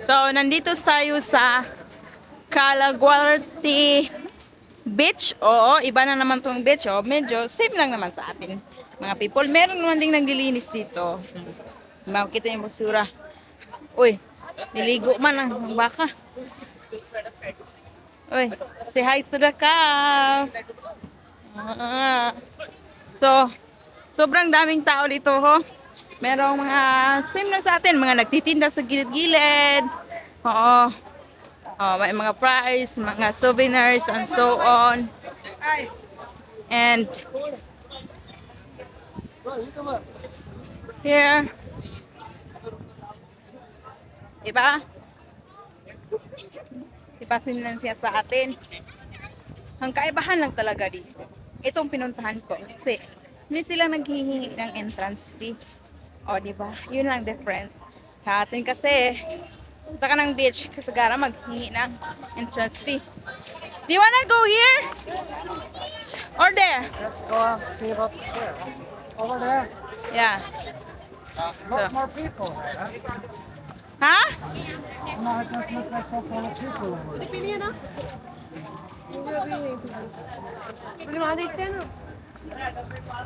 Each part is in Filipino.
So, nandito tayo sa Calaguarte Beach. Oo, iba na naman tong beach. Oh. Medyo same lang naman sa atin. Mga people, meron naman ding naglilinis dito. Makikita yung basura. Uy, niligo man ang baka. Uy, say hi to the cow. Ah. So, sobrang daming tao dito, ho. Merong mga same lang sa atin, mga nagtitinda sa gilid-gilid. Oo. Oh, may mga prize, mga souvenirs, and so on. And here, diba? Diba sinan siya sa atin? Ang kaibahan lang talaga dito. Itong pinuntahan ko. Kasi, hindi sila naghihingi ng entrance fee. O, diba? Yun lang difference. Sa atin kasi, punta ka ng beach, kasagara maghingi ng entrance fee. Do you wanna go here? Or there? Let's go and see what's there. Over there, Yeah. lot more people. Huh? Ha? No, it just looks like so full of people over there.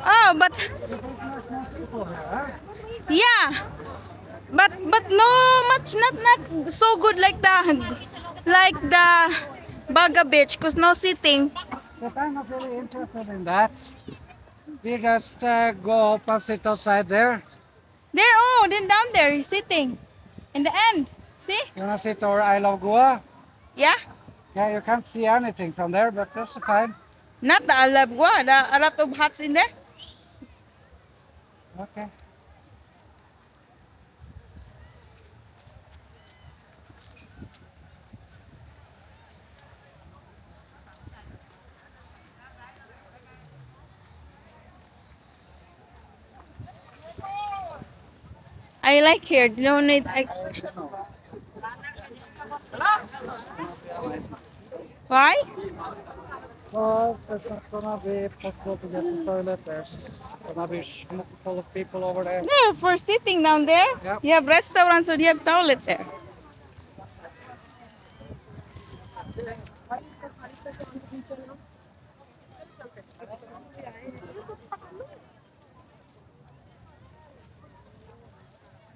Oh, but There's more people here, huh? yeah. But no much not so good like the Baga Beach cause no sitting. But I'm not really interested in that. We just go up and sit outside there. There, oh, then down there he's sitting. In the end. See? You wanna sit over I Love Goa? Yeah? Yeah, you can't see anything from there, but that's fine. Not the Alabgua, a lot of huts in there. Okay. I like here. No need. Why? Well, it's not gonna be possible to get the toilet. There's gonna be full of people over there. There, for sitting down there. Yep. You have restaurants, so you have toilet there.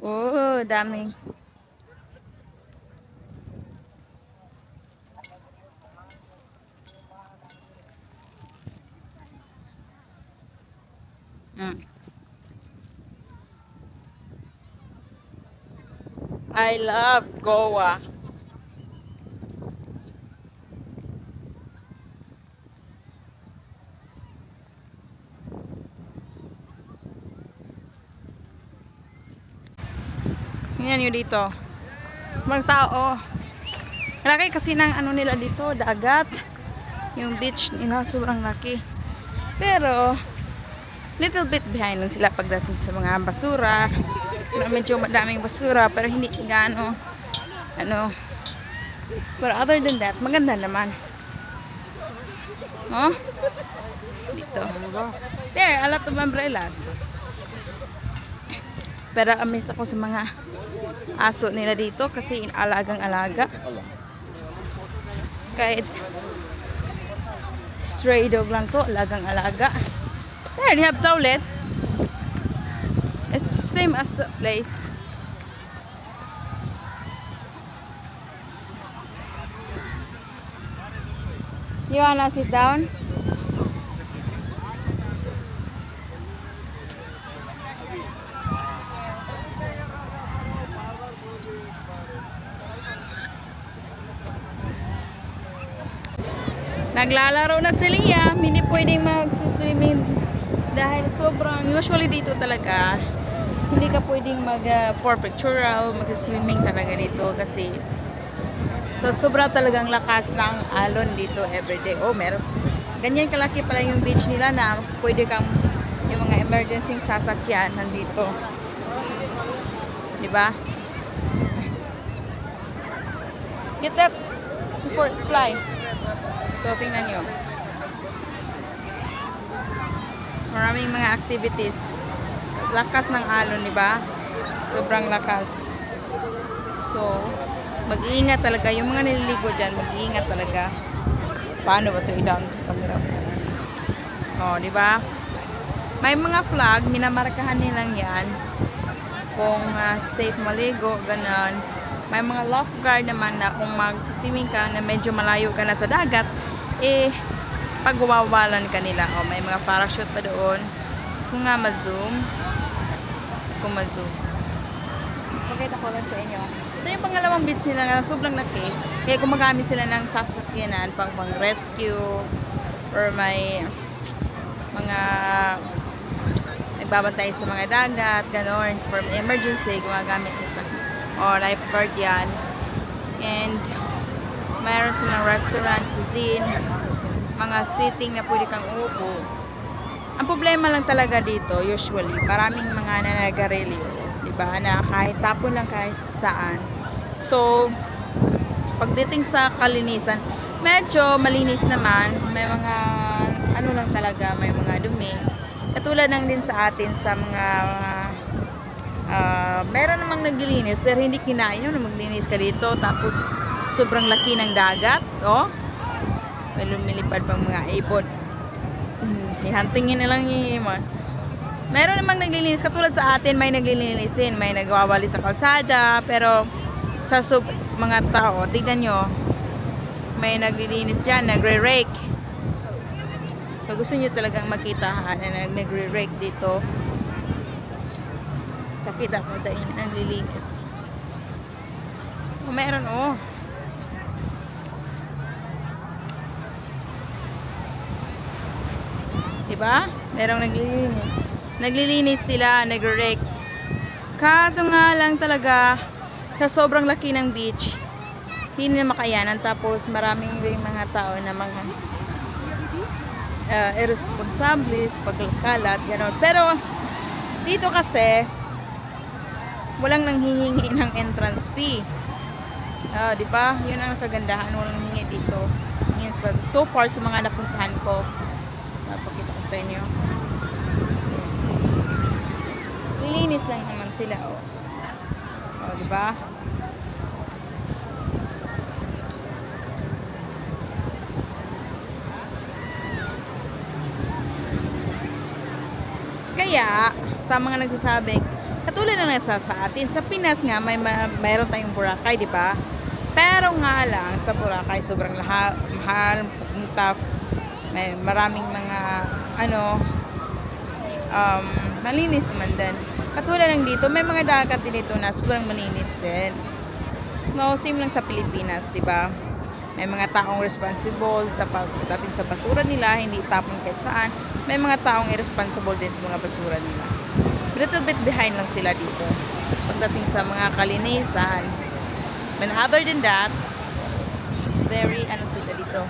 Oh, daming. Mm. I love Goa. Tingnan nyo dito. Mga tao. Laki kasi ng ano nila dito, dagat. Yung beach nila, sobrang laki. Pero, little bit behind lang sila pagdating sa mga basura. Medyo madaming basura, pero hindi gaano. Ano. But other than that, maganda naman. Oh? Dito. There, a lot of umbrellas. Pero amaze ako sa mga aso nila dito kasi alagang-alaga. Kahit stray dog lang to, alagang-alaga. There, they have toilet. It's same as the place. You wanna sit down? Naglalaro na si Liam, hindi pwedeng mag-swimming dahil sobrang, usually dito talaga, hindi ka pwedeng mag-pictorial, mag-swimming talaga dito kasi so sobra talagang lakas ng alon dito everyday. Oh, meron. Ganyan kalaki pala yung beach nila na pwede kang yung mga emergency sasakyan nandito. Diba? Get that before it fly. So, tingnan nyo. Maraming mga activities. Lakas ng alon, di ba? Sobrang lakas. So, Mag-iingat talaga. Yung mga nililigo dyan, mag-iingat talaga. Paano ba ito i-down to camera? Oh, di ba? May mga flag, minamarkahan nilang yan. Kung safe maligo, ganon. May mga lifeguard naman na kung mag-swimming ka na medyo malayo ka na sa dagat, eh, pagwawalan ka nila. O, may mga parachute pa doon. Kung nga ma-zoom, kung ma-zoom. Pakita ko lang sa inyo. Ito yung pangalawang beach nila na sobrang laki. Kaya gumagamit sila ng sasakyanan pang rescue or may mga nagbabantay sa mga dagat, gano'n. For emergency, gumagamit sila o lifeguard yan. And mayroon silang restaurant, cuisine, mga sitting na pwede kang upo. Ang problema lang talaga dito, usually, maraming mga nanagarilyo, diba? Na kahit tapon lang kahit saan. So, pagdating sa kalinisan, medyo malinis naman. May mga, ano lang talaga, may mga dumi. Katulad lang din sa atin sa mga, meron namang naglilinis, pero hindi kinaya na maglinis ka dito. Tapos, sobrang laki ng dagat, oh. May lumilipad pang mga ibon. Ihantingin na lang yung ibon. Meron namang naglilinis, katulad sa atin, may naglilinis din. May nagwawali sa kalsada, pero sa mga tao, tignan nyo, may naglilinis dyan, nagre-rake. So, gusto nyo talagang makita na nagre-rake dito. Pakita ko sa inyo, naglilinis. Oh, meron, oh. Diba? Merong naglilinis. Naglilinis sila, nagre-rake. Kaso nga lang talaga, sa sobrang laki ng beach, hindi na makayanan. Tapos maraming rin mga tao na mga irresponsible sa pagkalat, gano'n. Pero dito kasi walang nanghihingi ng entrance fee. Di ba? Yun ang kagandahan, walang nanghihingi dito ng entrance. So far sa mga napuntahan ko, napakita ko sa inyo. Lilinis lang naman sila, oh. Oh, di ba? Kaya, sa mga nagsasabing, katulad na nasa sa atin, sa Pinas nga, mayroon tayong Boracay, di ba? Pero nga lang, sa Boracay, sobrang mahal, tough. May maraming mga, malinis naman din. Katulad ng dito, may mga dagat din dito na sobrang malinis din. No, same lang sa Pilipinas, di ba? May mga taong responsible sa pagdating sa basura nila, hindi tapon kahit saan. May mga taong irresponsible din sa mga basura nila. Little bit behind lang sila dito pagdating sa mga kalinisan. But other than that, very sila dito.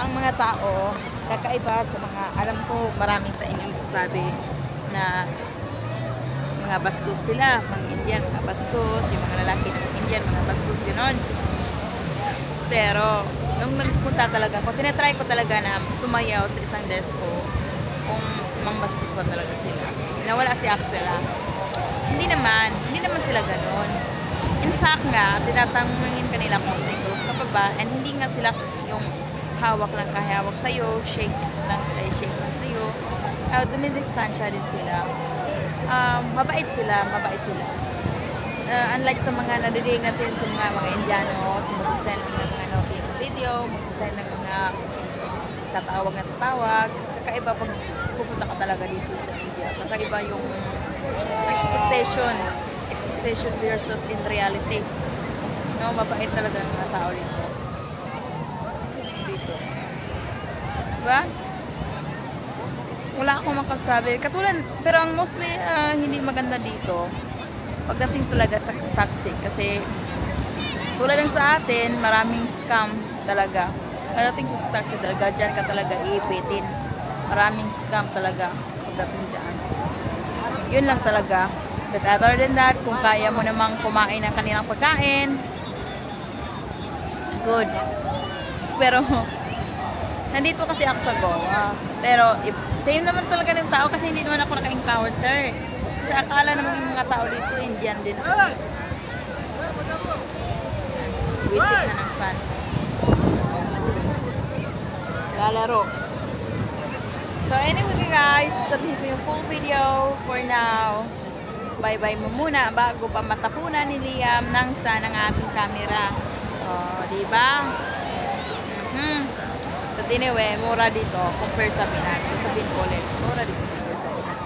Ang mga tao, kakaiba sa mga, alam ko maraming sa inyo nagsasabi na mga bastos sila, mga Indian, mga bastos, yung mga lalaki ng Indian, mga bastos, gano'n. Pero, nung nagpunta talaga, kung tinatry ko talaga na sumayaw sa isang desko, kung mang bastos pa talaga sila. Nawala si Axel, Hindi naman sila gano'n. In fact nga, tinatanungin kanila kung ito ka pa ba, and hindi nga sila yung hawak lang kahawak sa'yo, shake lang sa'yo. Dumidistansya din sila. Mabait sila. Unlike sa mga nadidinig natin sa mga Indiano, mag-send ng mga video, mag-send ng mga tatawag, kakaiba pag pupunta ka talaga dito sa India. Kakaiba yung expectation versus in reality. No, mabait talaga ng mga tao dito. Diba? Wala akong makasabi. Katulad, pero ang mostly hindi maganda dito pagdating talaga sa taxi. Kasi tulad ng sa atin, maraming scam talaga. Pagdating sa taxi talaga, dyan ka talaga iipitin. Maraming scam talaga pagdating dyan. Yun lang talaga. But other than that, kung kaya mo namang kumain ng kanilang pagkain, good. Pero nandito kasi ako sa Goa. Pero same naman talaga ng tao kasi hindi naman ako naka-encounter. Kasi akala naman yung mga tao dito, Indian din. Buwisik na ng fan. Lalaro. So anyway guys, sabihin ko yung full video for now. Bye-bye mo muna bago pa matapunan ni Liam ng sun ng ating camera. Oh, di ba? So anyway, mura dito compare sa Pinas. Sabihin ko ulit, mura dito compare sa Pinas.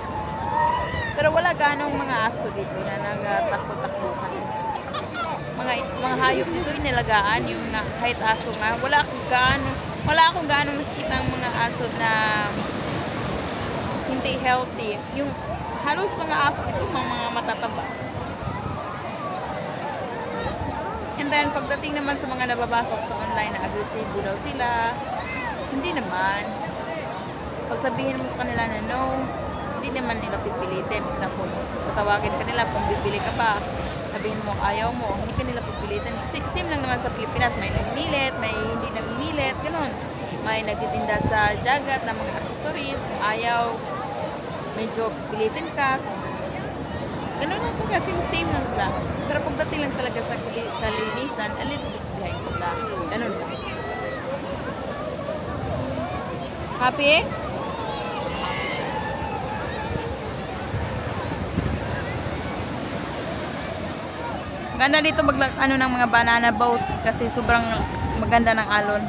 Pero wala ganong mga aso dito na nagtakbo-takbuhan. Mga hayop dito inalagaan yung kahit aso nga. Wala akong ganong nakikita ang mga aso na hindi healthy. Yung halos mga aso ito mga matataba. And then pagdating naman sa mga nababasok sa online na agresibo daw sila, hindi naman. Pag sabihin mo sa kanila na no, hindi naman nila pipilitin. Example, tatawagin ka nila kung bibili ka ba, sabihin mo ayaw mo, hindi ka nila pipilitin. Same lang naman sa Pilipinas, may namilit, may hindi namilit, ganun. May nagtitinda sa dagat ng mga accessories, kung ayaw, medyo pipilitin ka. Ganun lang talaga, same lang sila. Pero pagdating lang talaga sa kalinisan, a little bit behind sila. Ganun lang. Happy? Ganda dito ng mga banana boat kasi sobrang maganda ng alon.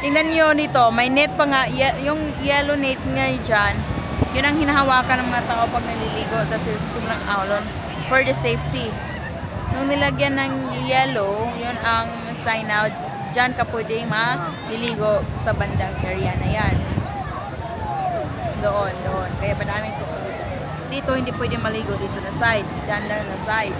Tingnan nyo dito, may net pa nga, yung yellow net nga dyan, yun ang hinahawakan ng mga tao pag naliligo kasi sobrang alon for the safety. Nung nilagyan ng yellow, yun ang sign out, dyan ka pwedeng maliligo sa bandang area na yan. Doon. Kaya madaming dito hindi pwede maligo dito na side. Dyan lang na side.